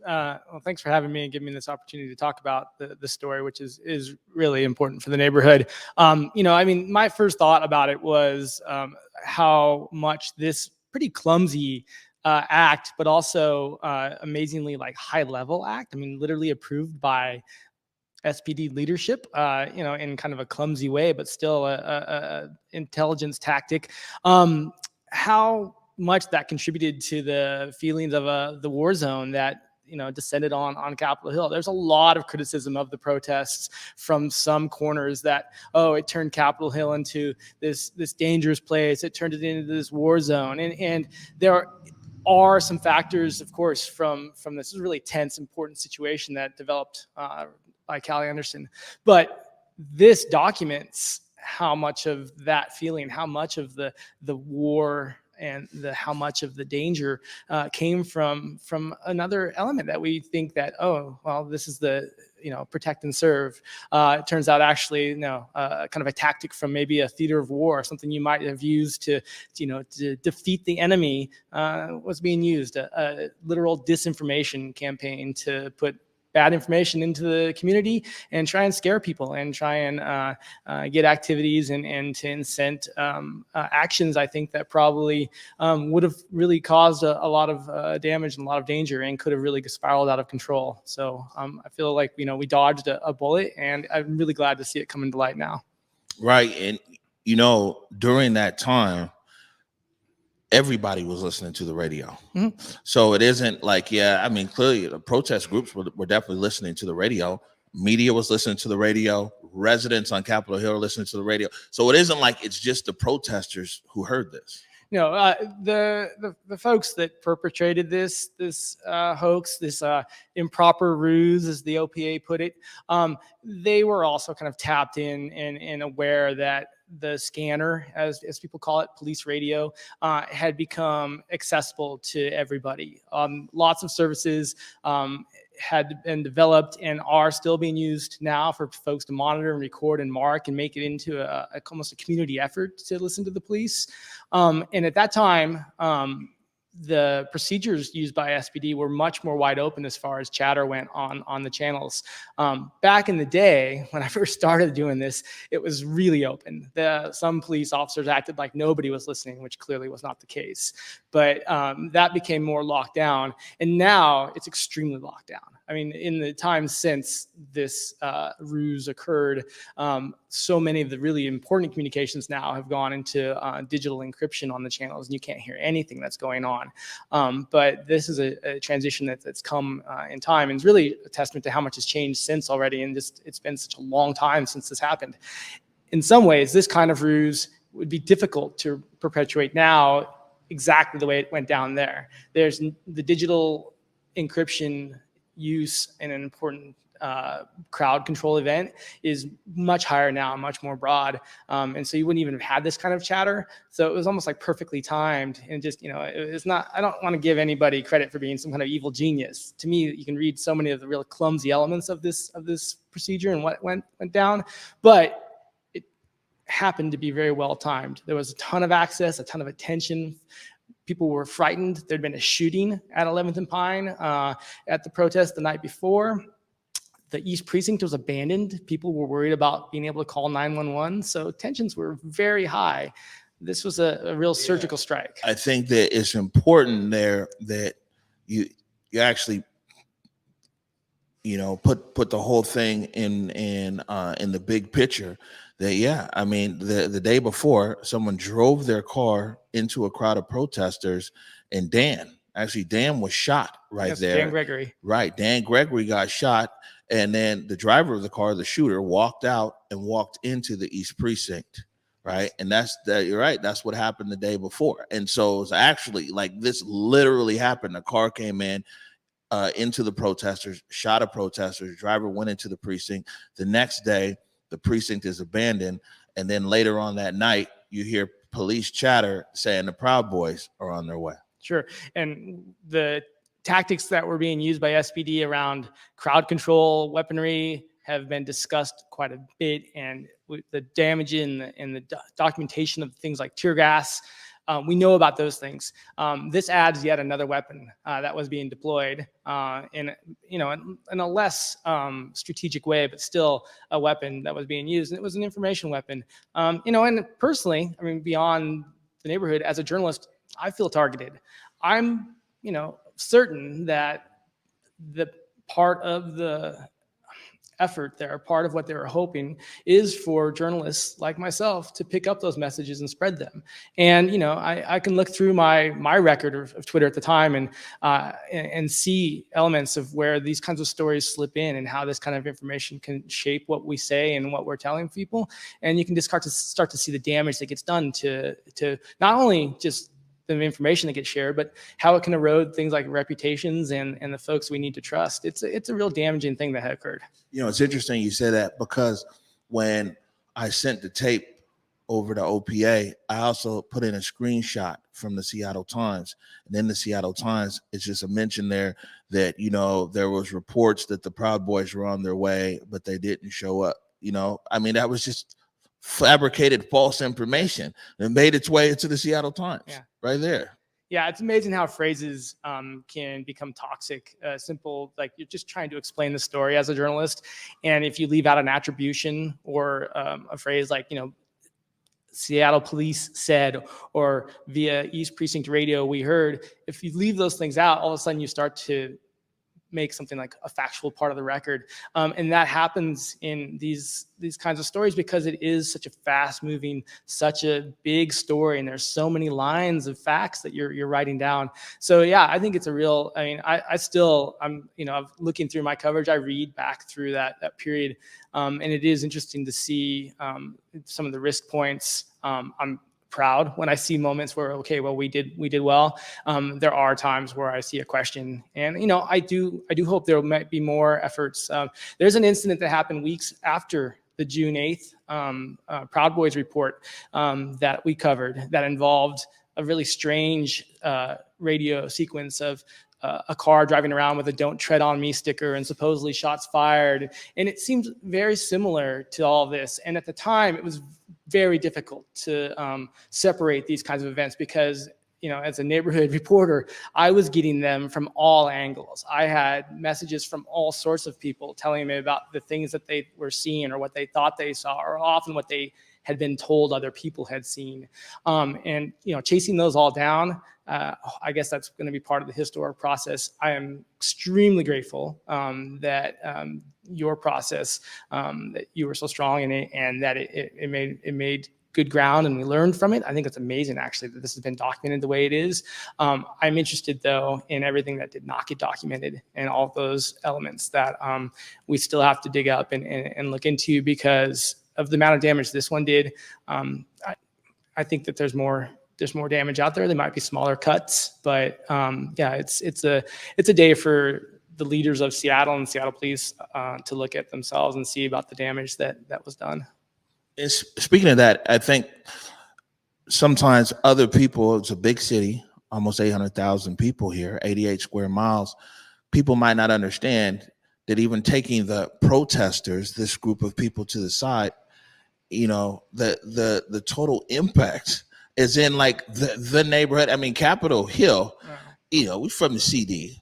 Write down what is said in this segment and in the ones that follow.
Well, thanks for having me and giving me this opportunity to talk about the story, which is really important for the neighborhood. I mean, my first thought about it was how much this pretty clumsy act, but also amazingly like high level act. I mean, literally approved by SPD leadership, in kind of a clumsy way, but still a intelligence tactic. How much that contributed to the feelings of the war zone that descended on Capitol Hill. There's a lot of criticism of the protests from some corners that, oh, it turned Capitol Hill into this dangerous place. It turned it into this war zone, and there are some factors, of course, from this really tense, important situation that developed by Callie Anderson. But this documents how much of that feeling, how much of the war and how much of the danger came from another element that we think that, oh, well, this is the protect and serve. It turns out actually, kind of a tactic from maybe a theater of war, something you might have used to defeat the enemy, was being used, a literal disinformation campaign to put bad information into the community and try and scare people and try and get activities and to incent actions, I think, that probably would have really caused a lot of damage and a lot of danger and could have really spiraled out of control. So I feel like, we dodged a bullet, and I'm really glad to see it come to light now. Right. And, during that time, everybody was listening to the radio. Mm-hmm. So it isn't like, clearly the protest groups were definitely listening to the radio. Media was listening to the radio. Residents on Capitol Hill are listening to the radio. So it isn't like it's just the protesters who heard this. The folks that perpetrated this hoax, this improper ruse, as the OPA put it, they were also kind of tapped in and aware that the scanner, as people call it, police radio, had become accessible to everybody. Lots of services had been developed and are still being used now for folks to monitor and record and mark and make it into almost a community effort to listen to the police. And at that time, the procedures used by SPD were much more wide open as far as chatter went on the channels. Back in the day, when I first started doing this, it was really open. Some police officers acted like nobody was listening, which clearly was not the case. But that became more locked down, and now it's extremely locked down. I mean, in the time since this ruse occurred, so many of the really important communications now have gone into digital encryption on the channels, and you can't hear anything that's going on. But this is a transition that's come in time, and it's really a testament to how much has changed since already, and just it's been such a long time since this happened. In some ways, this kind of ruse would be difficult to perpetuate now exactly the way it went down there. There's the digital encryption use in an important crowd control event is much higher now, much more broad. And so you wouldn't even have had this kind of chatter. So it was almost like perfectly timed, and just, it's not, I don't want to give anybody credit for being some kind of evil genius. To me, you can read so many of the real clumsy elements of this procedure and what went down, but it happened to be very well timed. There was a ton of access, a ton of attention. People were frightened. There'd been a shooting at 11th and Pine at the protest the night before. The East Precinct was abandoned. People were worried about being able to call 911. So tensions were very high. This was a real surgical strike. I think that it's important there that you actually, put the whole thing in the big picture. That the day before, someone drove their car into a crowd of protesters, and Dan was shot right there. Dan Gregory. Right, Dan Gregory got shot, and then the driver of the car, the shooter, walked out and walked into the East Precinct. Right, and you're right. That's what happened the day before, and so it was actually like this literally happened. A car came in. Into the protesters, shot a protester. Driver went into the precinct. The next day, the precinct is abandoned. And then later on that night, you hear police chatter saying the Proud Boys are on their way. Sure. And the tactics that were being used by SPD around crowd control, weaponry have been discussed quite a bit. And the damage in the documentation of things like tear gas, We know about those things. This adds yet another weapon that was being deployed in a less strategic way, but still a weapon that was being used. And it was an information weapon. And personally, I mean, beyond the neighborhood, as a journalist, I feel targeted. I'm, certain that the part of the effort there, part of what they were hoping, is for journalists like myself to pick up those messages and spread them. And I can look through my record of Twitter at the time and see elements of where these kinds of stories slip in and how this kind of information can shape what we say and what we're telling people. And you can just start to see the damage that gets done to not only just the information that gets shared, but how it can erode things like reputations and the folks we need to trust. It's a real damaging thing that had occurred. It's interesting you said that, because when I sent the tape over to OPA, I also put in a screenshot from the Seattle Times. And in the Seattle Times, it's just a mention there that, there was reports that the Proud Boys were on their way, but they didn't show up. That was just fabricated false information and made its way into the Seattle Times. Yeah. Right there. Yeah, it's amazing how phrases can become toxic. Simple, like you're just trying to explain the story as a journalist, and if you leave out an attribution or a phrase like, Seattle police said, or via East Precinct Radio we heard, if you leave those things out, all of a sudden you start to make something like a factual part of the record. And that happens in these kinds of stories because it is such a fast moving, such a big story. And there's so many lines of facts that you're writing down. So yeah, I think it's a real, I'm looking through my coverage, I read back through that period. And it is interesting to see some of the risk points. I'm proud when I see moments where, okay, well, we did well. There are times where I see a question, and I do hope there might be more efforts. There's an incident that happened weeks after the June 8th Proud Boys report that we covered that involved a really strange radio sequence of a car driving around with a "Don't Tread on Me" sticker and supposedly shots fired. And it seemed very similar to all this. And at the time, it was very difficult to separate these kinds of events because, as a neighborhood reporter, I was getting them from all angles. I had messages from all sorts of people telling me about the things that they were seeing or what they thought they saw, or often what they had been told other people had seen. And chasing those all down, I guess that's going to be part of the historic process. I am extremely grateful that your process, that you were so strong in it, and that it made good ground, and we learned from it. I think it's amazing, actually, that this has been documented the way it is. I'm interested, though, in everything that did not get documented and all those elements that we still have to dig up and look into because of the amount of damage this one did. I think that there's more damage out there. There might be smaller cuts, but yeah, it's a day for the leaders of Seattle and Seattle police to look at themselves and see about the damage that was done. And speaking of that, I think sometimes other people, it's a big city, almost 800,000 people here, 88 square miles. People might not understand that even taking the protesters, this group of people, to the side, the total impact is in like the neighborhood. I mean, Capitol Hill, we're from the CD,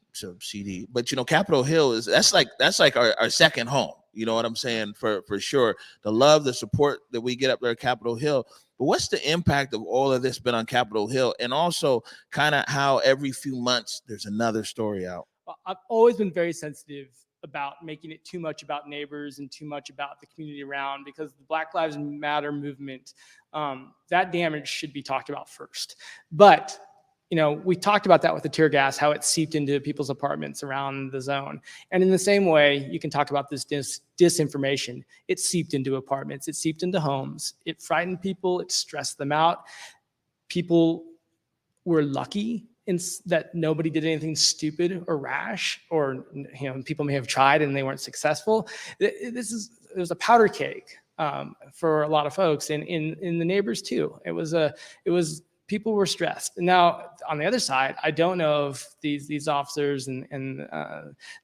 but Capitol Hill that's like our second home. You know what I'm saying? For sure. The love, the support that we get up there at Capitol Hill. But what's the impact of all of this been on Capitol Hill? And also kind of how every few months there's another story out. Well, I've always been very sensitive about making it too much about neighbors and too much about the community around, because the Black Lives Matter movement, that damage should be talked about first. But we talked about that with the tear gas, how it seeped into people's apartments around the zone. And in the same way, you can talk about this disinformation. It seeped into apartments. It seeped into homes. It frightened people. It stressed them out. People were lucky that nobody did anything stupid or rash, or people may have tried and they weren't successful. It was a powder keg for a lot of folks, and in the neighbors too. It was people were stressed. Now, on the other side, I don't know if these officers and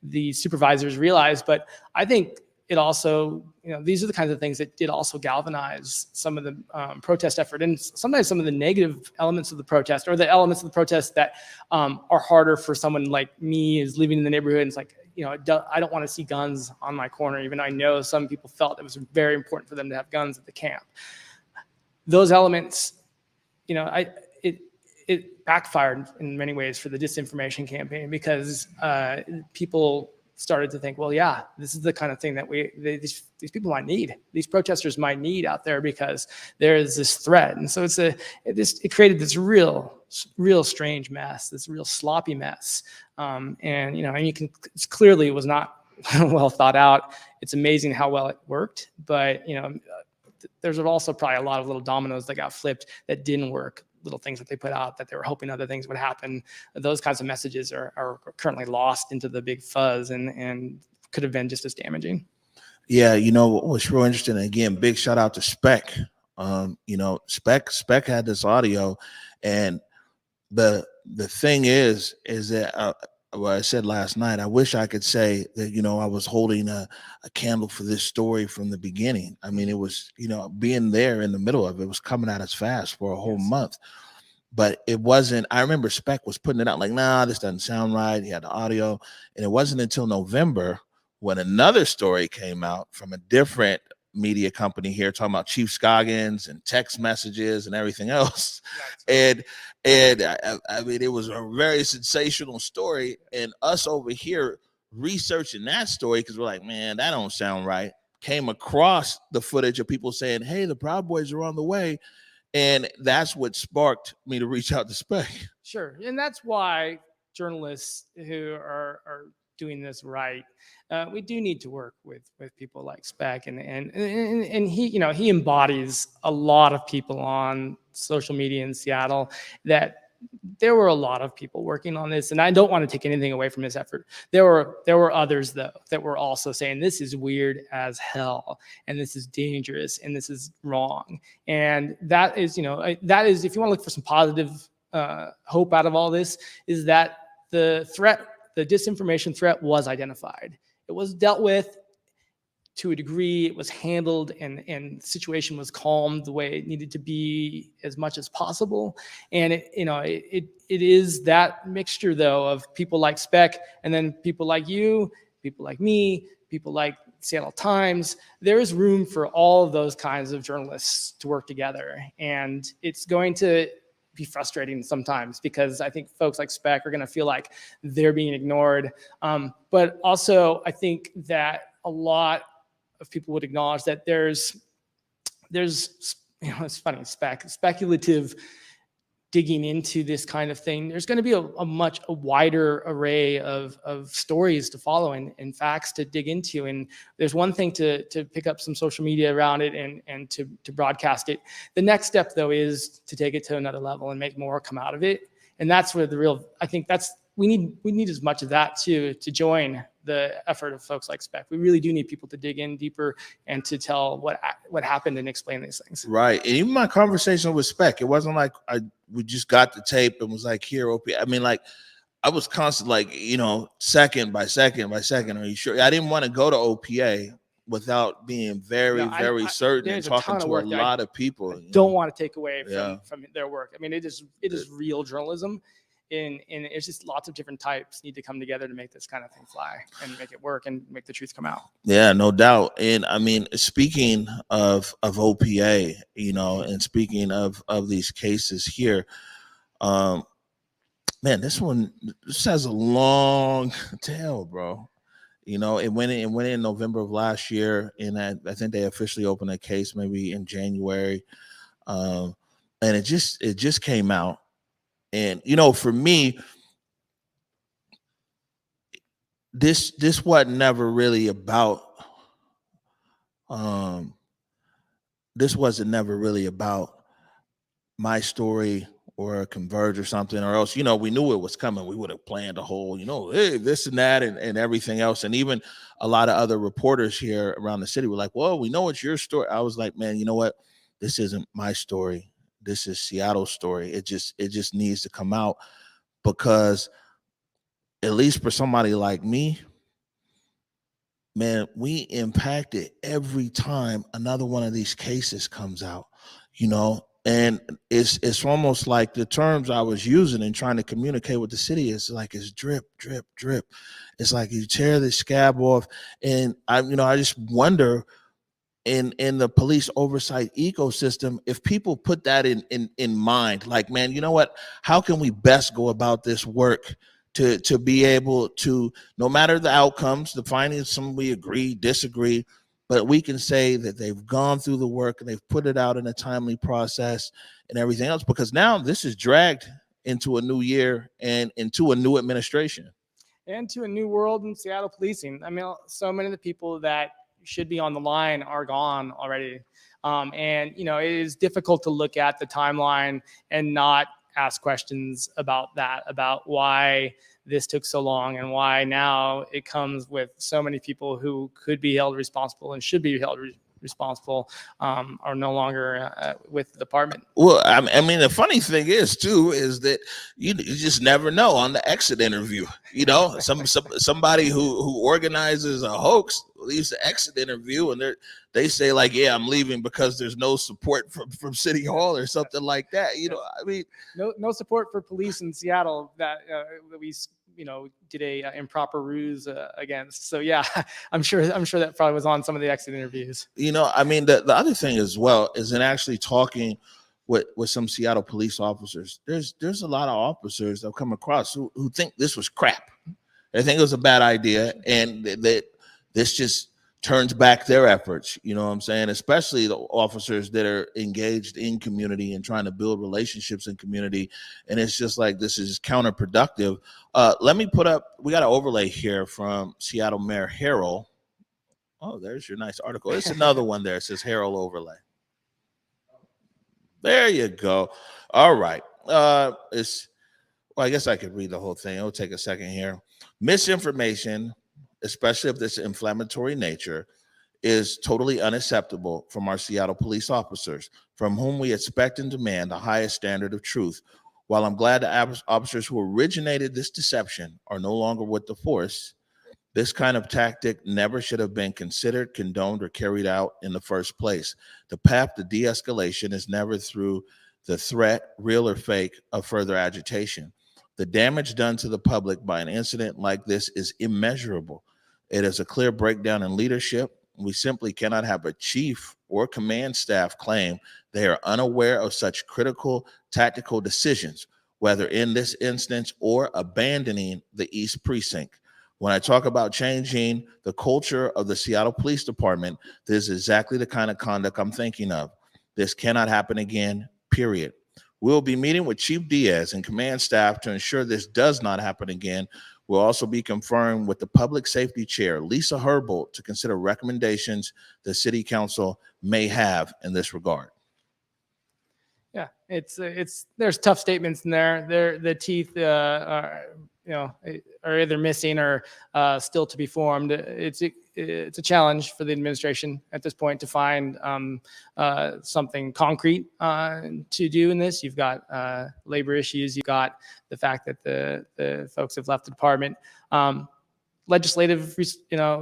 the supervisors realize, but I think it also, these are the kinds of things that did also galvanize some of the protest effort, and sometimes some of the negative elements of the protest, or the elements of the protest that are harder for someone like me is living in the neighborhood. And it's like, I don't want to see guns on my corner, even though I know some people felt it was very important for them to have guns at the camp. Those elements, it backfired in many ways for the disinformation campaign, because people started to think, well, yeah, this is the kind of thing that these people might need, these protesters might need out there, because there is this threat. And so it created this real strange mess, this real sloppy mess. And it clearly was not well thought out. It's amazing how well it worked, but there's also probably a lot of little dominoes that got flipped that didn't work, little things that they put out that they were hoping other things would happen. Those kinds of messages are currently lost into the big fuzz, and could have been just as damaging. Yeah, what's real interesting, again, big shout out to Spec. Spec had this audio, and the thing is that I said last night, I wish I could say that, I was holding a candle for this story from the beginning. I mean, it was, being there in the middle of it was coming at us fast for a whole month. But it wasn't, I remember Spec was putting it out like, nah, this doesn't sound right. He had the audio. And it wasn't until November when another story came out from a different media company here talking about Chief Scoggins and text messages and everything else. And I mean, it was a very sensational story. And us over here researching that story, because we're like, man, that don't sound right, came across the footage of people saying, hey, the Proud Boys are on the way. And that's what sparked me to reach out to Spec. Sure. And that's why journalists who are doing this right, we do need to work with people like Spec, and he embodies a lot of people on social media in Seattle. That there were a lot of people working on this, and I don't want to take anything away from his effort. There were others though that were also saying this is weird as hell, and this is dangerous, and this is wrong. And that is, if you want to look for some positive hope out of all this, is that the disinformation threat was identified. It was dealt with to a degree. It was handled, and the situation was calmed the way it needed to be as much as possible. And it is that mixture though of people like Spec, and then people like you, people like me, people like Seattle Times. There is room for all of those kinds of journalists to work together, and it's going to be frustrating sometimes, because I think folks like Spec are going to feel like they're being ignored. But also, I think that a lot of people would acknowledge that there's it's funny, speculative digging into this kind of thing. There's going to be a much wider array of stories to follow and facts to dig into. And there's one thing to pick up some social media around it and to broadcast it. The next step though is to take it to another level and make more come out of it. And that's where I think we need as much of that to join the effort of folks like Spec. We really do need people to dig in deeper and to tell what happened and explain these things. Right. And even my conversation with Spec, it wasn't like we just got the tape and was like, here, OPA. I mean, like, I was constant, like, second by second by second. Are you sure? I didn't want to go to OPA without being very certain and talking to a lot of people. Don't want to take away from their work. I mean, it is real journalism. And it's just lots of different types need to come together to make this kind of thing fly and make it work and make the truth come out. Yeah, no doubt. And I mean, speaking of OPA, and speaking of these cases here, man, this has a long tail, bro. It went in November of last year, and I think they officially opened a case maybe in January, and it just came out. And for me, this wasn't never really about this wasn't never really about my story or Converge or something, or else we knew it was coming. We would have planned a whole hey, this and that and everything else. And even a lot of other reporters here around the city were like, well, we know it's your story. I was like, man, you know what, this isn't my story. This is Seattle's story. It just needs to come out, because at least for somebody like me, man, we impact it every time another one of these cases comes out, and it's almost like the terms I was using and trying to communicate with the city is like it's drip, drip, drip. It's like you tear the scab off, and I just wonder in the police oversight ecosystem if people put that in mind, like, man, you know what, how can we best go about this work to be able to, no matter the outcomes, the findings, some we agree, disagree, but we can say that they've gone through the work and they've put it out in a timely process and everything else, because now this is dragged into a new year and into a new administration and to a new world in Seattle policing. I mean, so many of the people that should be on the line are gone already. And, it is difficult to look at the timeline and not ask questions about that, about why this took so long and why now it comes with so many people who could be held responsible and should be held responsible, are no longer with the department. Well, I mean, the funny thing is too is that you just never know on the exit interview. Somebody who organizes a hoax leaves the exit interview and they say like, yeah, I'm leaving because there's no support from City Hall or something like that. I mean, no support for police in Seattle that we did a improper ruse against. So yeah, I'm sure that probably was on some of the exit interviews. I mean, the other thing as well is in actually talking with some Seattle police officers, there's a lot of officers I've come across who think this was crap. They think it was a bad idea, and that this just turns back their efforts. You know what I'm saying? Especially the officers that are engaged in community and trying to build relationships in community. And it's just like, this is counterproductive. Let me we got an overlay here from Seattle Mayor Harrell. Oh, there's your nice article. It's another one there. It says Harrell overlay. There you go. All right. Well, I guess I could read the whole thing. It'll take a second here. Misinformation, especially of this inflammatory nature, is totally unacceptable from our Seattle police officers, from whom we expect and demand the highest standard of truth. While I'm glad the officers who originated this deception are no longer with the force, this kind of tactic never should have been considered, condoned, or carried out in the first place. The path to de-escalation is never through the threat, real or fake, of further agitation. The damage done to the public by an incident like this is immeasurable. It is a clear breakdown in leadership. We simply cannot have a chief or command staff claim they are unaware of such critical tactical decisions, whether in this instance or abandoning the East Precinct. When I talk about changing the culture of the Seattle Police Department, this is exactly the kind of conduct I'm thinking of. This cannot happen again, period. We'll be meeting with Chief Diaz and command staff to ensure this does not happen again. We'll also be conferring with the Public Safety Chair, Lisa Herbold, to consider recommendations the City Council may have in this regard. Yeah, there's tough statements in there. The teeth are either missing or still to be formed. It's a challenge for the administration at this point to find something concrete to do in this. You've got labor issues. You've got the fact that the folks have left the department. Legislative,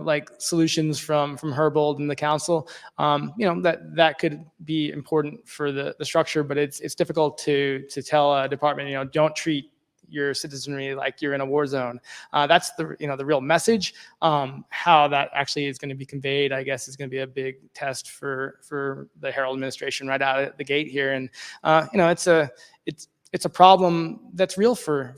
like solutions from Herbold and the council, that could be important for the structure, but it's difficult to tell a department, don't treat your citizenry like you're in a war zone. That's the real message. How that actually is going to be conveyed, I guess, is going to be a big test for the Harrell administration right out of the gate here. And it's a problem that's real for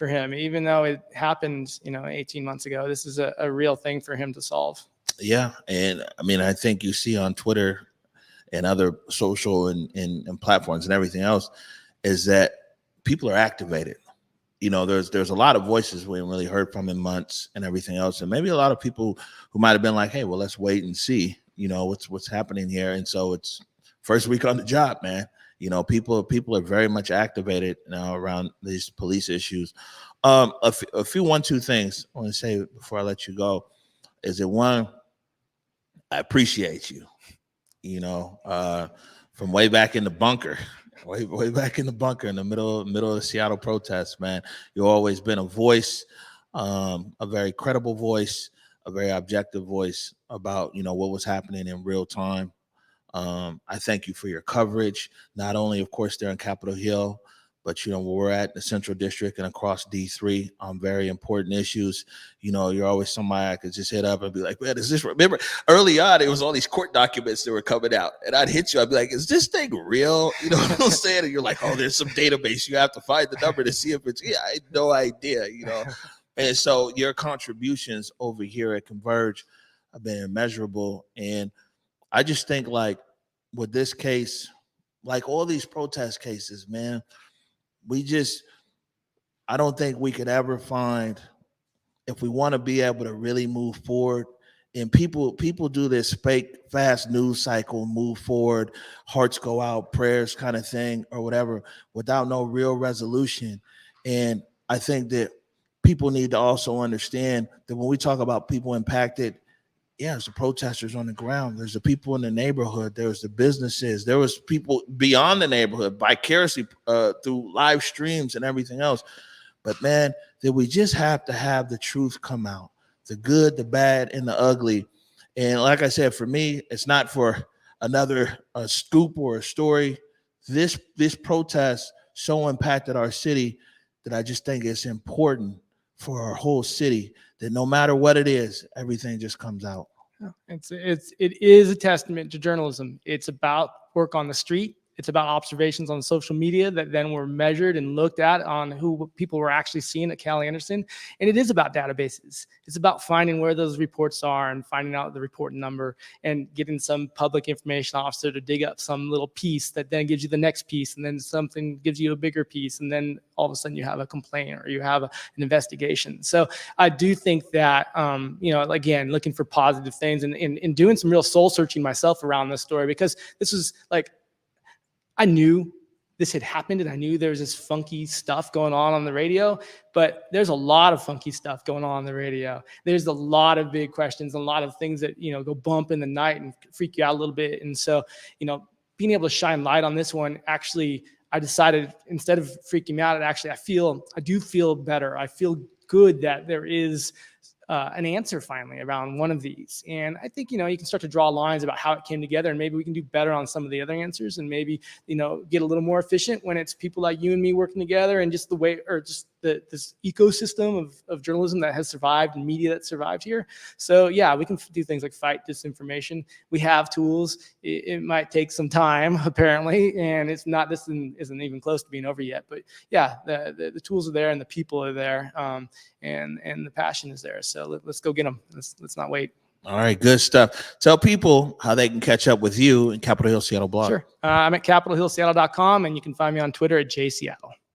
him, even though it happened 18 months ago. This is a real thing for him to solve. Yeah, and I mean, I think you see on Twitter and other social and platforms and everything else is that people are activated. There's a lot of voices we haven't really heard from in months and everything else, and maybe a lot of people who might have been like, hey, well, let's wait and see what's happening here. And so it's first week on the job, man. People are very much activated now around these police issues. A few 1-2 things I want to say before I let you go is that, one, I appreciate you. From way back in the bunker, way back in the bunker in the middle of the Seattle protests, man. You've always been a voice, a very credible voice, a very objective voice about, what was happening in real time. I thank you for your coverage, not only, of course, there in Capitol Hill, but, where we're at the Central District and across D3 on very important issues. You're always somebody I could just hit up and be like, man, is this, remember early on, it was all these court documents that were coming out, and I'd hit you. I'd be like, is this thing real? You know what I'm saying? And you're like, oh, there's some database. You have to find the number to see if it's, I had no idea, And so your contributions over here at Converge have been immeasurable. And I just think, like, with this case, like all these protest cases, man, I don't think we could ever find, if we want to be able to really move forward, and people do this fake fast news cycle, move forward, hearts go out, prayers kind of thing or whatever, without no real resolution. And I think that people need to also understand that when we talk about people impacted, there's the protesters on the ground, there's the people in the neighborhood, there's the businesses, there was people beyond the neighborhood vicariously through live streams and everything else. But man, that we just have to have the truth come out, the good, the bad, and the ugly. And like I said, for me, it's not for another scoop or a story. This protest so impacted our city that I just think it's important for our whole city that no matter what it is, everything just comes out. It is a testament to journalism. It's about work on the street. It's about observations on social media that then were measured and looked at on who people were actually seeing at Cal Anderson. And it is about databases. It's about finding where those reports are and finding out the report number and getting some public information officer to dig up some little piece that then gives you the next piece, and then something gives you a bigger piece, and then all of a sudden you have a complaint or you have an investigation. So I do think that, again, looking for positive things and doing some real soul searching myself around this story, because this was like, I knew this had happened and I knew there was this funky stuff going on the radio, but there's a lot of funky stuff going on the radio. There's a lot of big questions, a lot of things that, go bump in the night and freak you out a little bit. And so, being able to shine light on this one, actually, I decided instead of freaking me out, I do feel better. I feel good that there is an answer finally around one of these. And I think, you can start to draw lines about how it came together, and maybe we can do better on some of the other answers, and maybe, get a little more efficient when it's people like you and me working together, and just the way, or just this ecosystem of journalism that has survived and media that survived here. So yeah, we can do things like fight disinformation. We have tools. It might take some time apparently, and this isn't even close to being over yet, but yeah, the tools are there and the people are there, and the passion is there. So let's go get them. Let's not wait. All right, good stuff. Tell people how they can catch up with you in Capitol Hill Seattle blog. Sure. I'm at capitolhillseattle.com, and you can find me on Twitter at jseattle.